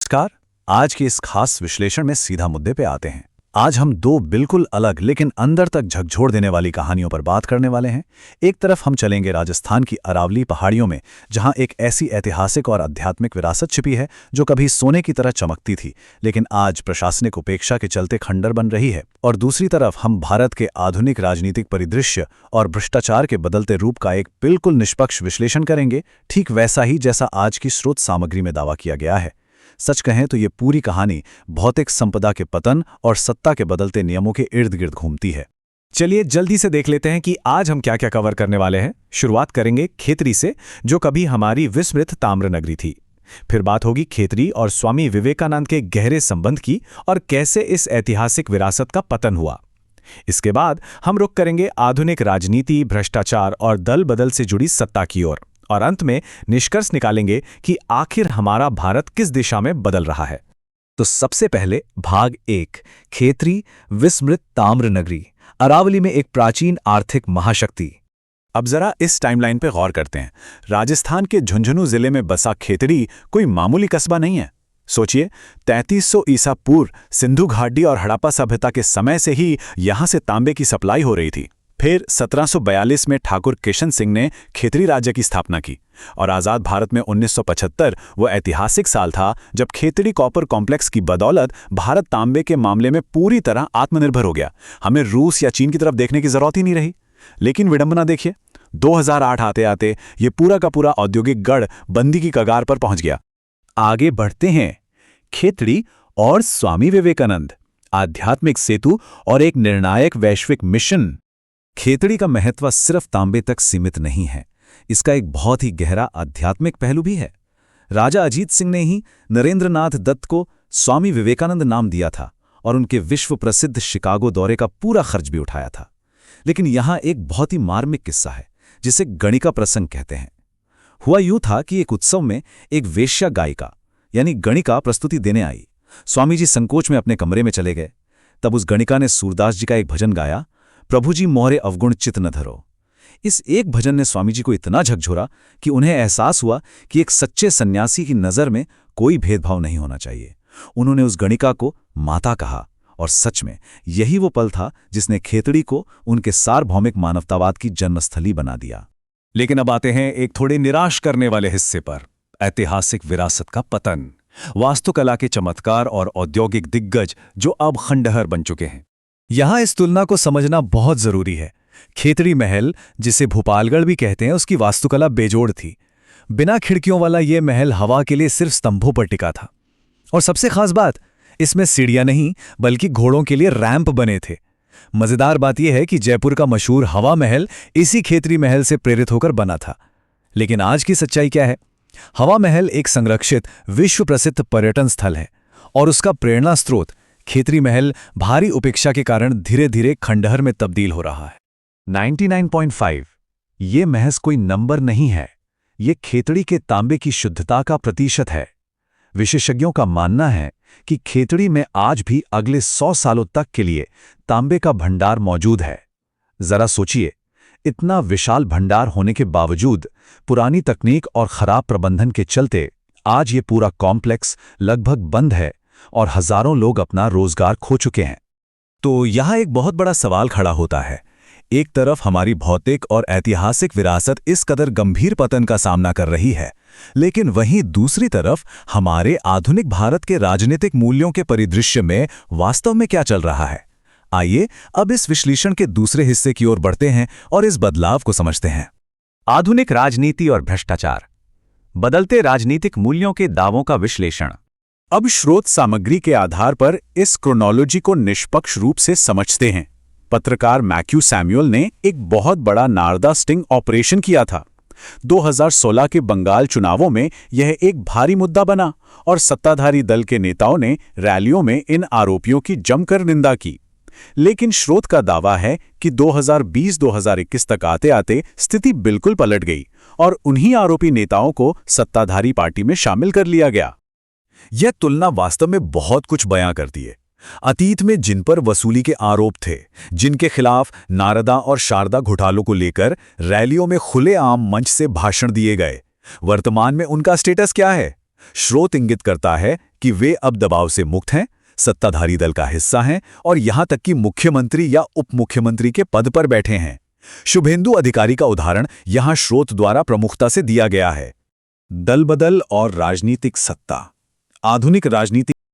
नमस्कार। आज के इस खास विश्लेषण में सीधा मुद्दे पे आते हैं। आज हम दो बिल्कुल अलग लेकिन अंदर तक झकझोर देने वाली कहानियों पर बात करने वाले हैं। एक तरफ हम चलेंगे राजस्थान की अरावली पहाड़ियों में, जहां एक ऐसी ऐतिहासिक और आध्यात्मिक विरासत छिपी है जो कभी सोने की तरह चमकती थी, लेकिन आज प्रशासनिक उपेक्षा के चलते खंडर बन रही है। और दूसरी तरफ हम भारत के आधुनिक राजनीतिक परिदृश्य और भ्रष्टाचार के बदलते रूप का एक बिल्कुल निष्पक्ष विश्लेषण करेंगे, ठीक वैसा ही जैसा आज की स्रोत सामग्री में दावा किया गया है। सच कहें तो ये पूरी कहानी भौतिक संपदा के पतन और सत्ता के बदलते नियमों के इर्द गिर्द घूमती है। चलिए जल्दी से देख लेते हैं कि आज हम क्या क्या कवर करने वाले हैं। शुरुआत करेंगे खेतरी से, जो कभी हमारी विस्मृत ताम्र नगरी थी। फिर बात होगी खेतरी और स्वामी विवेकानंद के गहरे संबंध की और कैसे इस ऐतिहासिक विरासत का पतन हुआ। इसके बाद हम रुख करेंगे आधुनिक राजनीति, भ्रष्टाचार और दल बदल से जुड़ी सत्ता की ओर, और अंत में निष्कर्ष निकालेंगे कि आखिर हमारा भारत किस दिशा में बदल रहा है। तो सबसे पहले भाग 1, खेतरी, विस्मृत ताम्र नगरी, अरावली में एक प्राचीन आर्थिक महाशक्ति। अब जरा इस टाइमलाइन पे गौर करते हैं। राजस्थान के झुंझुनू जिले में बसा खेतरी कोई मामूली कस्बा नहीं है। सोचिए, 3300 ईसा पूर्व सिंधु घाटी और हड़प्पा सभ्यता के समय से ही यहां से तांबे की सप्लाई हो रही थी। फिर 1742 में ठाकुर किशन सिंह ने खेतरी राज्य की स्थापना की, और आज़ाद भारत में 1975 वो ऐतिहासिक साल था जब खेतरी कॉपर कॉम्प्लेक्स की बदौलत भारत तांबे के मामले में पूरी तरह आत्मनिर्भर हो गया। हमें रूस या चीन की तरफ देखने की जरूरत ही नहीं रही। लेकिन विडंबना देखिए, 2008 आते आते ये पूरा का पूरा औद्योगिक गढ़ बंदी की कगार पर पहुंच गया। आगे बढ़ते हैं। खेतड़ी और स्वामी विवेकानंद, आध्यात्मिक सेतु और एक निर्णायक वैश्विक मिशन। खेतड़ी का महत्व सिर्फ तांबे तक सीमित नहीं है, इसका एक बहुत ही गहरा आध्यात्मिक पहलू भी है। राजा अजीत सिंह ने ही नरेंद्रनाथ दत्त को स्वामी विवेकानंद नाम दिया था और उनके विश्व प्रसिद्ध शिकागो दौरे का पूरा खर्च भी उठाया था। लेकिन यहाँ एक बहुत ही मार्मिक किस्सा है जिसे गणिका प्रसंग कहते हैं। हुआ यूं था कि एक उत्सव में एक वेश्या गायिका यानी गणिका प्रस्तुति देने आई। स्वामी जी संकोच में अपने कमरे में चले गए। तब उस गणिका ने सूरदास जी का एक भजन गाया, प्रभु जी मोहरे अवगुण चित न धरो। इस एक भजन ने स्वामी जी को इतना झकझोरा कि उन्हें एहसास हुआ कि एक सच्चे सन्यासी की नज़र में कोई भेदभाव नहीं होना चाहिए। उन्होंने उस गणिका को माता कहा, और सच में यही वो पल था जिसने खेतड़ी को उनके सार्वभौमिक मानवतावाद की जन्मस्थली बना दिया। लेकिन अब आते हैं एक थोड़े निराश करने वाले हिस्से पर, ऐतिहासिक विरासत का पतन, वास्तुकला के चमत्कार और औद्योगिक दिग्गज जो अब खंडहर बन चुके हैं। यहां इस तुलना को समझना बहुत जरूरी है। खेतड़ी महल, जिसे भोपालगढ़ भी कहते हैं, उसकी वास्तुकला बेजोड़ थी। बिना खिड़कियों वाला ये महल हवा के लिए सिर्फ स्तंभों पर टिका था। और सबसे खास बात, इसमें सीढ़ियां नहीं बल्कि घोड़ों के लिए रैंप बने थे। मजेदार बात यह है कि जयपुर का मशहूर हवा महल इसी खेतड़ी महल से प्रेरित होकर बना था। लेकिन आज की सच्चाई क्या है? हवा महल एक संरक्षित विश्व प्रसिद्ध पर्यटन स्थल है, और उसका प्रेरणा स्रोत खेतड़ी महल भारी उपेक्षा के कारण धीरे धीरे खंडहर में तब्दील हो रहा है। 99.5 ये महज कोई नंबर नहीं है, ये खेतड़ी के तांबे की शुद्धता का प्रतिशत है। विशेषज्ञों का मानना है कि खेतड़ी में आज भी अगले 100 सालों तक के लिए तांबे का भंडार मौजूद है। जरा सोचिए, इतना विशाल भंडार होने के बावजूद पुरानी तकनीक और खराब प्रबंधन के चलते आज ये पूरा कॉम्प्लेक्स लगभग बंद है और हजारों लोग अपना रोजगार खो चुके हैं। तो यहां एक बहुत बड़ा सवाल खड़ा होता है। एक तरफ हमारी भौतिक और ऐतिहासिक विरासत इस कदर गंभीर पतन का सामना कर रही है, लेकिन वहीं दूसरी तरफ हमारे आधुनिक भारत के राजनीतिक मूल्यों के परिदृश्य में वास्तव में क्या चल रहा है। आइए अब इस विश्लेषण के दूसरे हिस्से की ओर बढ़ते हैं और इस बदलाव को समझते हैं। आधुनिक राजनीति और भ्रष्टाचार, बदलते राजनीतिक मूल्यों के दावों का विश्लेषण। अब स्रोत सामग्री के आधार पर इस क्रोनोलॉजी को निष्पक्ष रूप से समझते हैं। पत्रकार मैथ्यू सैमुअल ने एक बहुत बड़ा नारदा स्टिंग ऑपरेशन किया था। 2016 के बंगाल चुनावों में यह एक भारी मुद्दा बना और सत्ताधारी दल के नेताओं ने रैलियों में इन आरोपियों की जमकर निंदा की। लेकिन स्रोत का दावा है कि 2020-2021 तक आते आते स्थिति बिल्कुल पलट गई और उन्हीं आरोपी नेताओं को सत्ताधारी पार्टी में शामिल कर लिया गया। यह तुलना वास्तव में बहुत कुछ बयां करती है। अतीत में जिन पर वसूली के आरोप थे, जिनके खिलाफ नारदा और शारदा घोटालों को लेकर रैलियों में खुलेआम मंच से भाषण दिए गए, वर्तमान में उनका स्टेटस क्या है? स्रोत इंगित करता है कि वे अब दबाव से मुक्त हैं, सत्ताधारी दल का हिस्सा हैं और यहां तक कि मुख्यमंत्री या उप मुख्यमंत्री के पद पर बैठे हैं। शुभेंदु अधिकारी का उदाहरण यहां स्रोत द्वारा प्रमुखता से दिया गया है। दल बदल और राजनीतिक सत्ता। आधुनिक राजनीति